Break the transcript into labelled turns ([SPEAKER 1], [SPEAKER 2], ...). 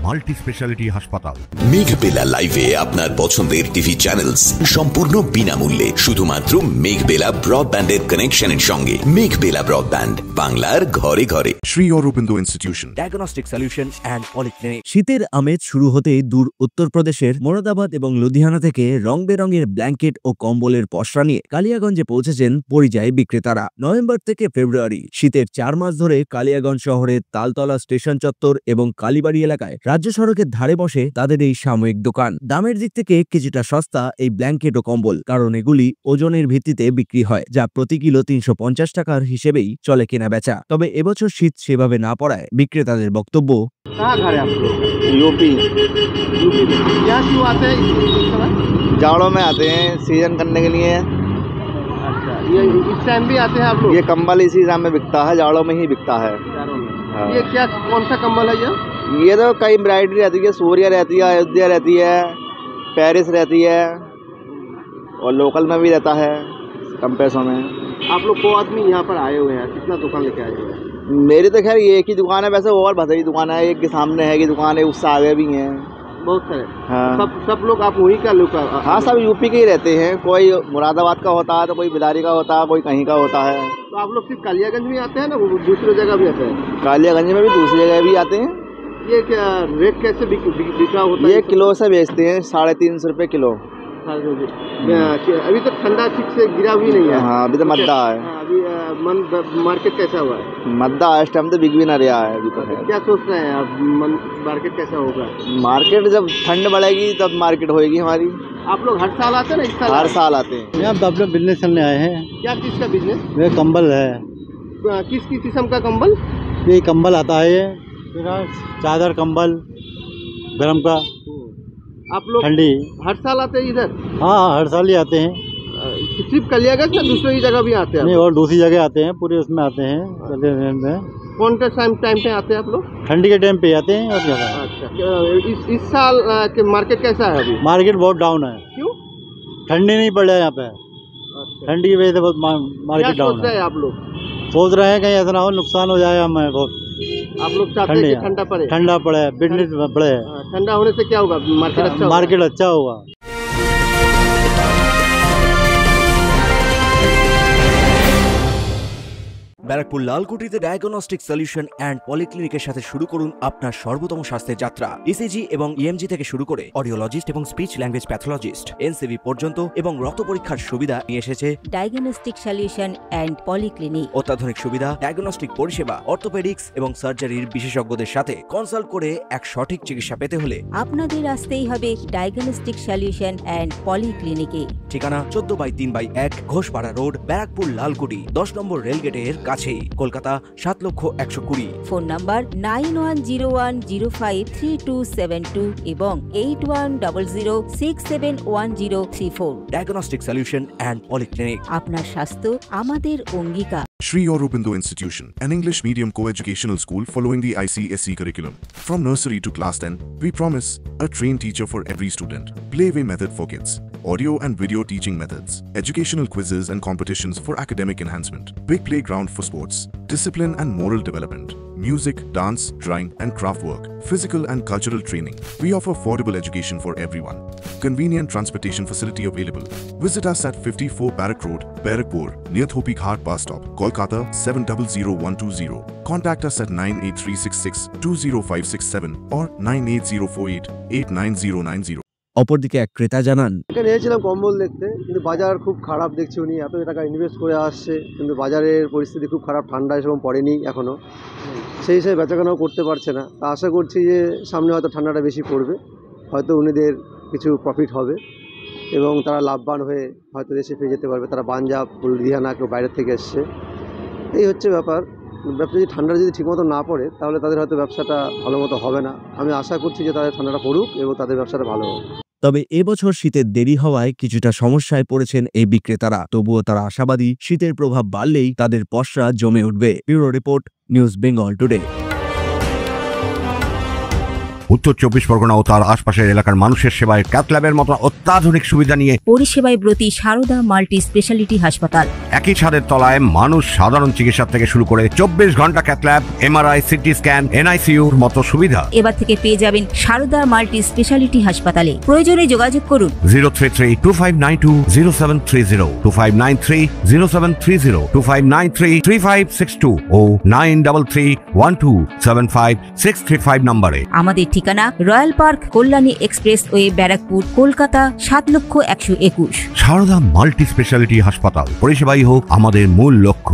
[SPEAKER 1] Multi speciality হাসপাতাল।
[SPEAKER 2] মেঘবেলা লাইভে আপনার পছন্দের টিভি চ্যানেলস সম্পূর্ণ বিনামূল্যে শুধুমাত্র মেঘবেলা ব্রডব্যান্ডের কানেকশনের সঙ্গে। মেঘবেলা ব্রডব্যান্ড, বাংলার ঘরে ঘরে।
[SPEAKER 1] Shri Aurobindo institution,
[SPEAKER 3] diagnostic solution and polyclinic. শীতের আমেজ শুরু হতেই দূর উত্তরপ্রদেশের মোরাদাবাদ এবং লুধিয়ানা থেকে রং বেরঙের ব্ল্যাঙ্কেট ও কম্বলের পসরা নিয়ে কালিয়াগঞ্জে পৌঁছেছেন পরিযায়ী বিক্রেতারা। নভেম্বর থেকে ফেব্রুয়ারি শীতের 4 মাস ধরে কালিয়াগঞ্জ শহরের তালতলা স্টেশন চত্বর এবং কালীবাড়ি এলাকায় রাজ্য সড়কের ধারে বসে তাদের এই সাময়িক দোকান। দামের দিক থেকে কিছুটা সস্তা এই ব্ল্যাঙ্কেট ও কম্বল, কারণ এগুলি ওজনের ভিত্তিতে বিক্রি হয়, যা প্রতি কিলো 350 টাকার হিসেবেই চলে কেনা বেচা। তবে এবছর শীত সেভাবে না পড়ায় বিক্রেতাদের বক্তব্য,
[SPEAKER 4] यूपी क्या क्यों आते हैं इस समय? जाड़ों में आते हैं सीजन करने के लिए। अच्छा, ये इस टाइम भी आते हैं आप लोग? ये कंबल इसी टाइम में बिकता है, जाड़ों में ही बिकता है। हाँ। ये क्या, कौन सा कंबल है ये तो कई वैरायटी रहती है, सूर्या रहती है, अयोध्या रहती है, पेरिस रहती है और लोकल में भी रहता है कम पैसों में। आप लोग को आदमी यहाँ पर आए हुए हैं, कितना दुकान लेके आए हुए हैं? मेरी तो खैर ये एक ही दुकान है, वैसे और भसई दुकान है, एक के सामने है की दुकान है, उससे आगे भी हैं बहुत सारे। हाँ। सब लोग आप वहीं का लोग? हाँ, सब यूपी के ही रहते हैं। कोई मुरादाबाद का होता है तो कोई बिदारी का होता है, कोई कहीं का होता है। तो आप लोग सिर्फ कालियागंज में आते हैं ना, दूसरी जगह भी आते हैं? कालियागंज में भी दूसरी जगह भी आते हैं। ये क्या रेट कैसे बिका होता है? ये किलो से बेचते हैं, 350 रुपये किलो। अभी तक ठंडा ठीक से गिरा भी नहीं है। हाँ, अभी तो मद्दा है। अभी मार्केट कैसा हुआ है? मद्दा इस टाइम तो बिक भी ना रहा है अभी तो। क्या सोच रहे हैं आप, मार्केट कैसा होगा? मार्केट जब ठंड बढ़ेगी तब मार्केट होएगी हमारी। आप लोग हर साल आते हैं ना? इस साल हर साल आते हैं।
[SPEAKER 5] यहाँ तो अपने बिजनेस करने आए हैं।
[SPEAKER 4] क्या चीज़ का बिजनेस?
[SPEAKER 5] ये कंबल है।
[SPEAKER 4] किस किस्म का कंबल?
[SPEAKER 5] ये कंबल आता है, ये चादर कंबल गरम का।
[SPEAKER 4] आप लोग
[SPEAKER 5] ठंडी
[SPEAKER 4] हर साल आते हैं इधर?
[SPEAKER 5] हाँ, हर साल ही आते हैं।
[SPEAKER 4] सिर्फ कलियागंज या दूसरी जगह भी आते हैं?
[SPEAKER 5] नहीं, और दूसरी जगह आते हैं, पूरे उसमें आते हैं।
[SPEAKER 4] कौन सा टाइम पे आते हैं आप लोग?
[SPEAKER 5] ठंडी के टाइम पे आते हैं। और क्या?
[SPEAKER 4] अच्छा, इस साल के मार्केट कैसा है अभी?
[SPEAKER 5] मार्केट बहुत डाउन है।
[SPEAKER 4] क्यों?
[SPEAKER 5] ठंडी नहीं पड़ रहा है यहाँ पे।
[SPEAKER 4] अच्छा।
[SPEAKER 5] ठंडी की वजह से बहुत मार्केट डाउन है।
[SPEAKER 4] आप लोग
[SPEAKER 5] सोच रहे हैं कहीं ऐसा ना हो नुकसान हो जाए हमें बहुत।
[SPEAKER 4] आप लोग चाहते हैं कि ठंडा पड़े?
[SPEAKER 5] ठंडा पड़े, बिजनेस बढ़े।
[SPEAKER 4] ठंडा होने से क्या होगा?
[SPEAKER 5] मार्केट अच्छा होगा।
[SPEAKER 3] ব্যারাকপুর লালকুটিতে ডায়াগনস্টিক সলিউশন অ্যান্ড পলিক্লিনিকের সাথে শুরু করুন আপনার সর্বোত্তম স্বাস্থ্যের যাত্রা। ইসিজি এবং ইএমজি থেকে শুরু করে অডিওলজিস্ট এবং স্পিচ ল্যাঙ্গুয়েজ প্যাথোলজিস্ট, এনসিভি পর্যন্ত এবং রক্ত পরীক্ষার সুবিধা নিয়ে এসেছে
[SPEAKER 6] ডায়াগনস্টিক সলিউশন অ্যান্ড পলিক্লিনিক।
[SPEAKER 3] অত্যাধুনিক সুবিধা, ডায়াগনস্টিক পরিষেবা, অর্থোপেডিক্স এবং সার্জারির বিশেষজ্ঞদের সাথে কনসাল্ট করে এক সঠিক চিকিৎসা পেতে হলে
[SPEAKER 6] আপনাদের আসতেই হবে ডায়াগনস্টিক সলিউশন অ্যান্ড পলিক্লিনিকে।
[SPEAKER 3] ঠিকানা 14/3/1 ঘোষপাড়া রোড, ব্যারাকপুর লালকুটি, 10 নম্বর রেলগেটের কাছেই, কলকাতা 7,120,000।
[SPEAKER 6] ফোন নাম্বার 9101053272 এবং 8100671034।
[SPEAKER 3] Diagnostic solution and polyclinic.
[SPEAKER 6] আপনার স্বাস্থ্য আমাদের অঙ্গীকার।
[SPEAKER 1] Sri Aurobindo Institution, an English medium co-educational school following the ICSE curriculum. From nursery to class 10, we promise a trained teacher for every student, playway method for kids, audio and video teaching methods, educational quizzes and competitions for academic enhancement, big playground for sports, discipline and moral development, music, dance, drawing and craft work, physical and cultural training. We offer affordable education for everyone. Convenient transportation facility available. Visit us at 54 Barrack Road, Barakpur, near Thopi Ghat bus stop, Kolkata 700120. Contact us at 98366-20567 or 98048-89090.
[SPEAKER 3] অপরদিকে এক ক্রেতা জানান,
[SPEAKER 7] এখানে এসেছিলাম কম্বল দেখতে, কিন্তু বাজার খুব খারাপ দেখছি। উনি এত টাকা ইনভেস্ট করে আসছে, কিন্তু বাজারের পরিস্থিতি খুব খারাপ, ঠান্ডা সেরকম পড়েনি এখনও, সেই হিসেবে বেচাকেনাও করতে পারছে না। তা আশা করছি যে সামনে হয়তো ঠান্ডাটা বেশি পড়বে, হয়তো উনিদের কিছু প্রফিট হবে এবং তারা লাভবান হয়ে হয়তো দেশে ফিরে যেতে পারবে। তারা পাঞ্জাব, লুধিয়ানা, কেউ বাইরের থেকে এসছে, এই হচ্ছে ব্যাপার। ব্যবসা যদি ঠান্ডা যদি ঠিকমতো না পড়ে তাহলে তাদের হয়তো ব্যবসাটা ভালো মতো হবে না। আমি আশা করছি যে তাদের ঠান্ডাটা পড়ুক এবং তাদের ব্যবসাটা ভালো হোক।
[SPEAKER 3] তবে এবছর শীতের দেরি হওয়ায় কিছুটা সমস্যায় পড়েছেন এই বিক্রেতারা। তবুও তারা আশাবাদী শীতের প্রভাব বাড়লেই তাদের পসরা জমে উঠবে। Bureau report, news Bengal today.
[SPEAKER 8] উত্তর 24 পরগনা ও তার আশপাশের এলাকার মানুষের সেবায় ক্যাথ ল্যাবের মতো অত্যাধুনিক সুবিধা নিয়ে
[SPEAKER 6] পরিষেবায় ব্রতী সারদা মাল্টি স্পেশালিটি হাসপাতাল।
[SPEAKER 8] একই ছাদের তলায় মানুষ সাধারণ চিকিৎসা থেকে শুরু করে 24 ঘন্টা cath lab, MRI, CT scan, এনআইসিইউর মতো সুবিধা।
[SPEAKER 6] এবার থেকে পেয়ে যাবেন সারদা মাল্টি স্পেশালিটি হাসপাতালে। প্রয়োজনে যোগাযোগ করুন
[SPEAKER 8] 033-2592-0730, 2593-0730, 2593-3562 ও 9331275635 নম্বরে।
[SPEAKER 6] আমাদের ঠিকানা royal park, Kalyani expressway, Barrackpore, Kolkata 7,121,000।
[SPEAKER 8] সারদা মাল্টি স্পেশালিটি হাসপাতাল, পরিষেবাই হোক আমাদের মূল লক্ষ্য।